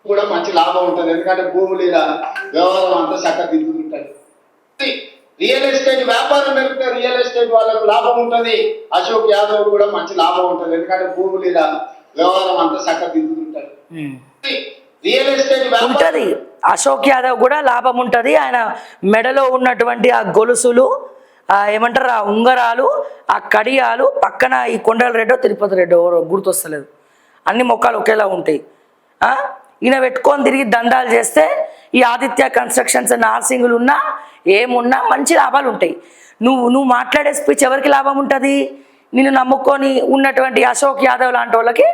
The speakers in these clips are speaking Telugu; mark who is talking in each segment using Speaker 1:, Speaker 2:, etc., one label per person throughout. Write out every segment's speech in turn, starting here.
Speaker 1: కూడా మంచి లాభం ఉంటుంది. ఎందుకంటే భూములు ఇలా వ్యవహారం అంతా చక్కదిద్దుతుంటది. రియల్ ఎస్టేట్ వ్యాపారం పెరిగితే రియల్ ఎస్టేట్ వాళ్ళకు లాభం ఉంటుంది. అశోక్ యాదవ్ కూడా మంచి లాభం ఉంటుంది. ఎందుకంటే భూములు ఇలా వ్యవహారం అంతా చక్కదిద్దుతుంటది. రియల్ ఎస్టేట్
Speaker 2: ఉంటది. అశోక్ యాదవ్ కూడా లాభం ఉంటుంది. ఆయన మెడలో ఉన్నటువంటి ఆ గొలుసులు, ఏమంటారు, ఆ ఉంగరాలు, ఆ కడియాలు పక్కన ఈ కొండల రెడ్డో తిరుపతి రెడ్డో గుర్తొస్తలేదు, అన్ని మొక్కలు ఒకేలా ఉంటాయి. ఈయన పెట్టుకొని తిరిగి దందాలు చేస్తే ఈ ఆదిత్య కన్స్ట్రక్షన్స్ నార్సింగులు ఉన్నా ఏమున్నా మంచి లాభాలు ఉంటాయి. నువ్వు మాట్లాడే స్పీచ్ ఎవరికి లాభం ఉంటుంది? నిన్ను నమ్ముకొని ఉన్నటువంటి అశోక్ యాదవ్ లాంటి వాళ్ళకి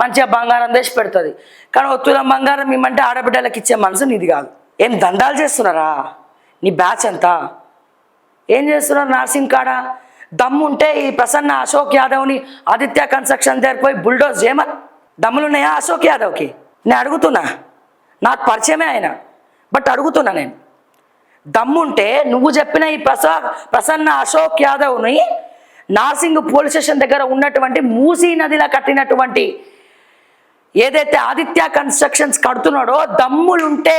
Speaker 2: మంచిగా బంగారం తెచ్చి పెడుతుంది. కానీ ఒత్తులం బంగారం ఇమ్మంటే ఆడబిడ్డలకు ఇచ్చే మనసు నీది కాదు. ఏం దందాలు చేస్తున్నారా? నీ బ్యాచ్ అంతా ఏం చేస్తున్నారు? నార్సింగ్ కాడ దమ్ముంటే ఈ ప్రసన్న అశోక్ యాదవ్ని ఆదిత్య కన్స్ట్రక్షన్ దగ్గరికి పోయి బుల్డోజ్ చేయమని. దమ్ములున్నాయా అశోక్ యాదవ్కి? నేను అడుగుతున్నా, నాకు పరిచయమే ఆయన, బట్ అడుగుతున్నా నేను, దమ్ముంటే నువ్వు చెప్పిన ఈ ప్రసన్న అశోక్ యాదవ్ని నార్సింగ్ పోలీస్ స్టేషన్ దగ్గర ఉన్నటువంటి మూసీ నదిలో కట్టినటువంటి ఏదైతే ఆదిత్య కన్స్ట్రక్షన్స్ కడుతున్నాడో దమ్ములుంటే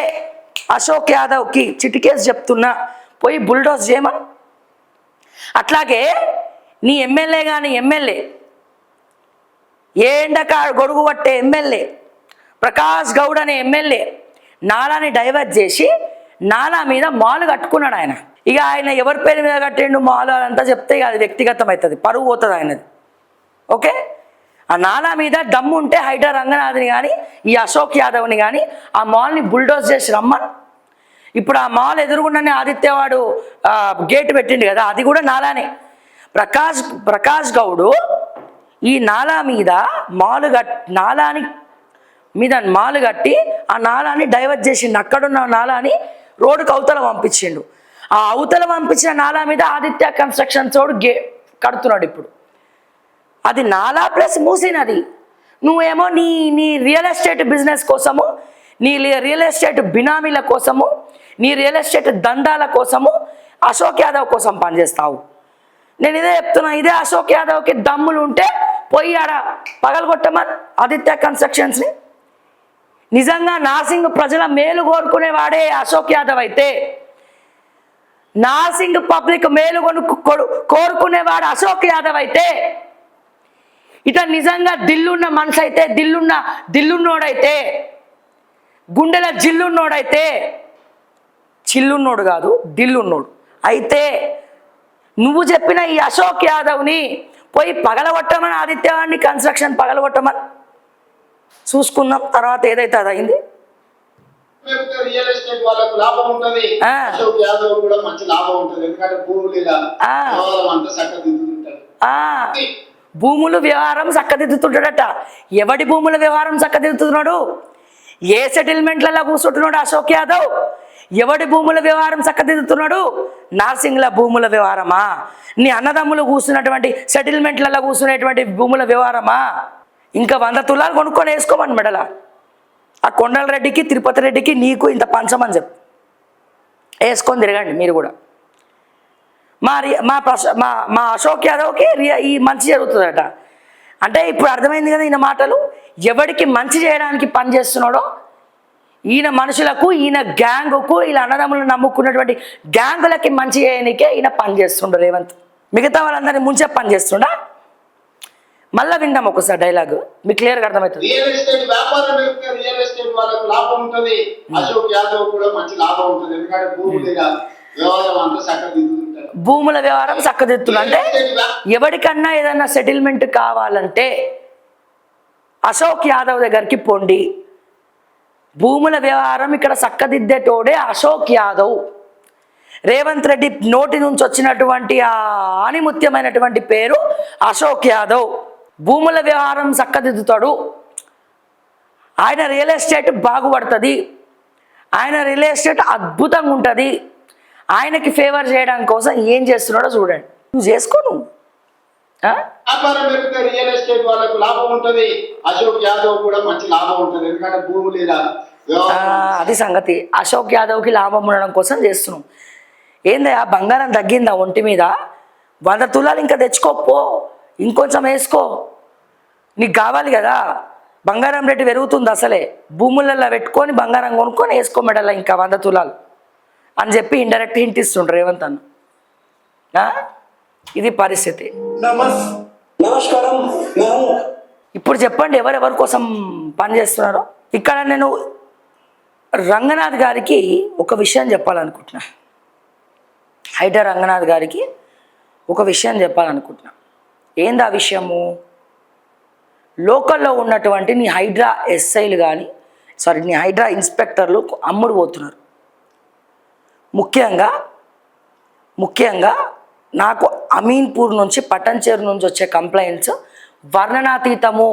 Speaker 2: అశోక్ యాదవ్కి చిటికేసి చెప్తున్నా పోయి బుల్డోజ్ చేయమని. అట్లాగే నీ ఎమ్మెల్యే కానీ ఎమ్మెల్యే ఏ ఎండక గొడుగు పట్టే ఎమ్మెల్యే ప్రకాష్ గౌడ్ అనే ఎమ్మెల్యే నాలాని డైవర్ట్ చేసి నాలా మీద మాలు కట్టుకున్నాడు ఆయన. ఇక ఆయన ఎవరి పేరు మీద కట్టిండు మాలు అంతా చెప్తే ఇక అది వ్యక్తిగతం అవుతుంది, పరువు పోతుంది ఆయనది. ఓకే, ఆ నాలా మీద దమ్ము ఉంటే హైదర్ రంగనాథ్ని కానీ ఈ అశోక్ యాదవ్ని కానీ ఆ మాల్ని బుల్డోజ్ చేసి రమ్మని. ఇప్పుడు ఆ మాల్ ఎదురుగుండానే ఆదిత్యవాడు గేట్ పెట్టిండు కదా, అది కూడా నాలానే. ప్రకాష్ గౌడు ఈ నాలా మీద నాలాని మీద మాలు కట్టి ఆ నాలాని డైవర్ట్ చేసిండు. అక్కడున్న నాలాని రోడ్డుకు అవతల పంపించిండు. ఆ అవతల పంపించిన నాలా మీద ఆదిత్య కన్స్ట్రక్షన్స్ వాడు కడుతున్నాడు. ఇప్పుడు అది నాలా ప్లస్ మూసినది. నువ్వేమో నీ రియల్ ఎస్టేట్ బిజినెస్ కోసము, నీ రియల్ ఎస్టేట్ బినామీల కోసము, నీ రియల్ ఎస్టేట్ దందాల కోసము అశోక్ యాదవ్ కోసం పనిచేస్తావు. నేను ఇదే చెప్తున్నా, ఇదే అశోక్ యాదవ్కి దమ్ములు ఉంటే పోయి ఆడ పగలగొట్టమని ఆదిత్య కన్స్ట్రక్షన్స్ని. నిజంగా నార్సింగ్ ప్రజల మేలు కోరుకునేవాడే అశోక్ యాదవ్ అయితే, నార్సింగ్ పబ్లిక్ మేలు కోరుకునేవాడు అశోక్ యాదవ్ అయితే, ఇట నిజంగా దిల్లున్న మనసు అయితే, దిల్లున్నోడైతే, గుండెల జిల్లున్నోడైతే, చిల్లున్నోడు కాదు దిల్లున్నోడు అయితే నువ్వు చెప్పిన ఈ అశోక్ యాదవ్ని పోయి పగలగొట్టమని, ఆదిత్యవాడిని కన్స్ట్రక్షన్ పగలగొట్టమని. చూసుకుందాం తర్వాత ఏదైతే అది అయింది.
Speaker 1: రియల్ ఎస్టేట్ వాళ్ళకు లాభం ఉంటుంది. అశోక్ యాదవ్ కూడా మంచి లాభం ఉంటుంది. ఎందుకంటే భూములు ఇలా వ్యవహారం అంతా చక్కదిద్దుతుంటారు.
Speaker 2: భూములు వ్యవహారం చక్కదిద్దుతుంటాడట. ఎవడి భూముల వ్యవహారం చక్కదిద్దుతున్నాడు? ఏ సెటిల్మెంట్లలో కూర్చుంటున్నాడు అశోక్ యాదవ్? ఎవడి భూముల వ్యవహారం చక్కదిద్దుతున్నాడు? నార్సింగ్ల భూముల వ్యవహారమా? నీ అన్నదమ్ములు కూర్చున్నటువంటి సెటిల్మెంట్లలో కూర్చునేటువంటి భూముల వ్యవహారమా? ఇంకా 100 తులాలు కొనుక్కొని వేసుకోమని మెడల. ఆ కొండల రెడ్డికి తిరుపతి రెడ్డికి నీకు ఇంత పంచమని చెప్పు, వేసుకొని తిరగండి మీరు కూడా. మా అశోక్ యాదవ్కి ఈ మంచి జరుగుతుందట. అంటే ఇప్పుడు అర్థమైంది కదా ఈయన మాటలు. ఎవడికి మంచి చేయడానికి పని చేస్తున్నాడో ఈయన మనుషులకు, ఈయన గ్యాంగుకు, ఇలా అన్నదమ్ములను నమ్ముకున్నటువంటి గ్యాంగులకి మంచి చేయడానికే ఈయన పని చేస్తుండ రేవంత్. మిగతా వాళ్ళందరినీ ముంచే పని చేస్తుండా. మళ్ళీ విందాం ఒకసారి డైలాగ్, మీకు క్లియర్గా అర్థమవుతుంది.
Speaker 1: రియల్ ఎస్టేట్ వ్యాపారం పెరిగితే రియల్ ఎస్టేట్ వాళ్ళకు లాభం ఉంటుంది. అశోక్ యాదవ్ కూడా మంచి లాభం ఉంటుంది. ఎందుకంటే భూముల వ్యవహారం అంతా చక్కదిద్దుతుంటారు.
Speaker 2: భూముల వ్యవహారం చక్కదిద్దుతుంది అంటే ఎవరికన్నా ఏదన్నా సెటిల్మెంట్ కావాలంటే అశోక్ యాదవ్ దగ్గరికి పోండి. భూముల వ్యవహారం ఇక్కడ చక్కదిద్దేటోడే అశోక్ యాదవ్. రేవంత్ రెడ్డి నోటి నుంచి వచ్చినటువంటి ఆ ఆనిముత్యమైనటువంటి పేరు అశోక్ యాదవ్. భూముల వ్యవహారం చక్కదిద్దుతాడు. ఆయన రియల్ ఎస్టేట్ బాగుపడుతుంది. ఆయన రియల్ ఎస్టేట్ అద్భుతంగా ఉంటుంది. ఆయనకి ఫేవర్ చేయడం కోసం ఏం చేస్తున్నాడో చూడండి. నువ్వు చేసుకో. నువ్వు
Speaker 1: వ్యాపారం పెరిగితే రియల్ ఎస్టేట్ వాళ్ళకు లాభం ఉంటుంది. అశోక్ యాదవ్ కూడా మంచి లాభం ఉంటుంది. ఎందుకంటే భూములు
Speaker 2: అది సంగతి. అశోక్ యాదవ్కి లాభం ఉండడం కోసం చేస్తున్నాం. ఏందయ్యా బంగారం తగ్గిందా ఒంటి మీద? 100 తులాలు ఇంకా తెచ్చుకోపో, ఇంకొంచెం వేసుకో, నీకు కావాలి కదా. బంగారం రేటు పెరుగుతుంది అసలే, భూములలో పెట్టుకొని బంగారం కొనుక్కొని వేసుకో మెడల ఇంకా 100 తులాలు అని చెప్పి ఇండైరెక్ట్ హింట్ ఇస్తుండ్రు రేవంత్ అన్న. ఇది పరిస్థితి.
Speaker 3: నమస్కారం.
Speaker 2: ఇప్పుడు చెప్పండి ఎవరెవరి కోసం పనిచేస్తున్నారో. ఇక్కడ నేను రంగనాథ్ గారికి ఒక విషయం చెప్పాలనుకుంటున్నా, హైడ్రా రంగనాథ్ గారికి ఒక విషయం చెప్పాలనుకుంటున్నా. ఏంది ఆ విషయము? లోకల్లో ఉన్నటువంటి నీ హైడ్రా ఎస్ఐలు కానీ నీ హైడ్రా ఇన్స్పెక్టర్లు అమ్ముడు పోతున్నారు. ముఖ్యంగా నాకు అమీన్పూర్ నుంచి పట్టంచేరు నుంచి వచ్చే కంప్లైంట్స్ వర్ణనాతీతము.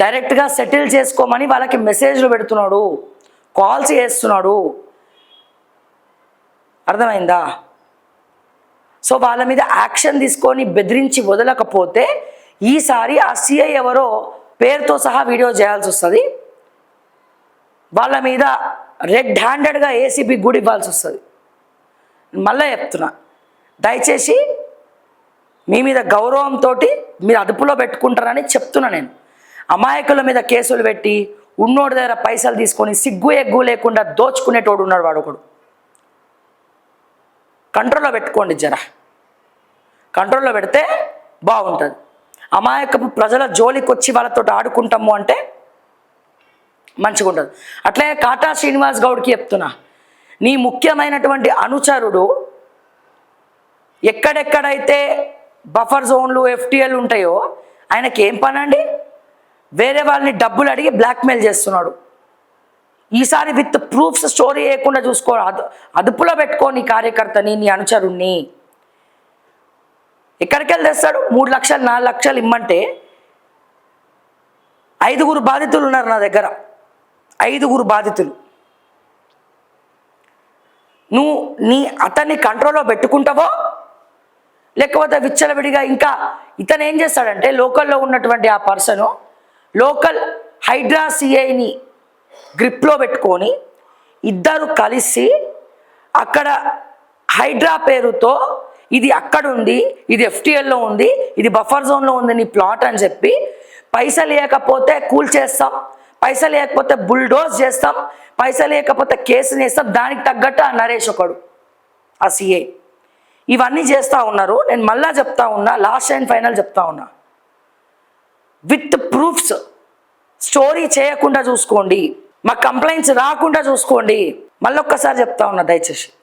Speaker 2: డైరెక్ట్గా సెటిల్ చేసుకోమని వాళ్ళకి మెసేజ్లు పెడుతున్నాడు, కాల్స్ చేస్తున్నాడు. అర్థమైందా? సో వాళ్ళ మీద యాక్షన్ తీసుకొని బెదిరించి వదలకపోతే ఈసారి ఆ సిఐ ఎవరో పేరుతో సహా వీడియో చేయాల్సి వస్తుంది. వాళ్ళ మీద రెడ్ హ్యాండెడ్గా ఏసీబీ కూడా ఇవ్వాల్సి వస్తుంది. మళ్ళీ చెప్తున్నా, దయచేసి మీ మీద గౌరవంతో మీరు అదుపులో పెట్టుకుంటారని చెప్తున్నా. నేను అమాయకుల మీద కేసులు పెట్టి ఉన్నోడి దగ్గర పైసలు తీసుకొని సిగ్గు ఎగ్గు లేకుండా దోచుకునేటోడు ఉన్నాడు, వాడు ఒకడు. కంట్రోల్లో పెట్టుకోండి, జర కంట్రోల్లో పెడితే బాగుంటుంది. అమాయకపు ప్రజల జోలికి వచ్చి వాళ్ళతో ఆడుకుంటాము అంటే మంచిగా ఉంటుంది. అట్లే కాటా శ్రీనివాస్ గౌడ్కి చెప్తున్నా, నీ ముఖ్యమైనటువంటి అనుచరుడు ఎక్కడెక్కడైతే బఫర్ జోన్లు ఎఫ్టీఎల్ ఉంటాయో ఆయనకి ఏం పని అండి? వేరే వాళ్ళని డబ్బులు అడిగి బ్లాక్మెయిల్ చేస్తున్నాడు. ఈసారి విత్ ప్రూఫ్స్ స్టోరీ వేయకుండా చూసుకో, అదుపులో పెట్టుకో నీ కార్యకర్తని, నీ అనుచరుణ్ణి. ఎక్కడికి వెళ్ళి తెస్తాడు? 3 లక్షలు 4 లక్షలు ఇమ్మంటే 5 బాధితులు ఉన్నారు నా దగ్గర, 5 బాధితులు. నువ్వు అతన్ని కంట్రోల్లో పెట్టుకుంటావో లేకపోతే విచ్చలవిడిగా ఇంకా ఇతను ఏం చేస్తాడంటే లోకల్లో ఉన్నటువంటి ఆ పర్సను లోకల్ హైడ్రా సిఐని గ్రిప్లో పెట్టుకొని ఇద్దరు కలిసి అక్కడ హైడ్రా పేరుతో ఇది అక్కడ ఉంది, ఇది ఎఫ్టీఎల్లో ఉంది, ఇది బఫర్ జోన్లో ఉంది నీ ప్లాట్ అని చెప్పి పైసలు లేకపోతే కూల్ చేస్తాం, పైసలు లేకపోతే బుల్డోజ్ చేస్తాం, పైసలు లేకపోతే కేసుని వేస్తాం. దానికి తగ్గట్టు ఆ నరేష్ ఒకడు, ఆ సిఐ ఇవన్నీ చేస్తూ ఉన్నారు. నేను మళ్ళా చెప్తా ఉన్నా, లాస్ట్ అండ్ ఫైనల్ చెప్తా ఉన్నా, విత్ ప్రూఫ్స్ స్టోరీ చేయకుండా చూసుకోండి, మా కంప్లైంట్స్ రాకుండా చూసుకోండి. మళ్ళొక్కసారి చెప్తా ఉన్నా, దయచేసి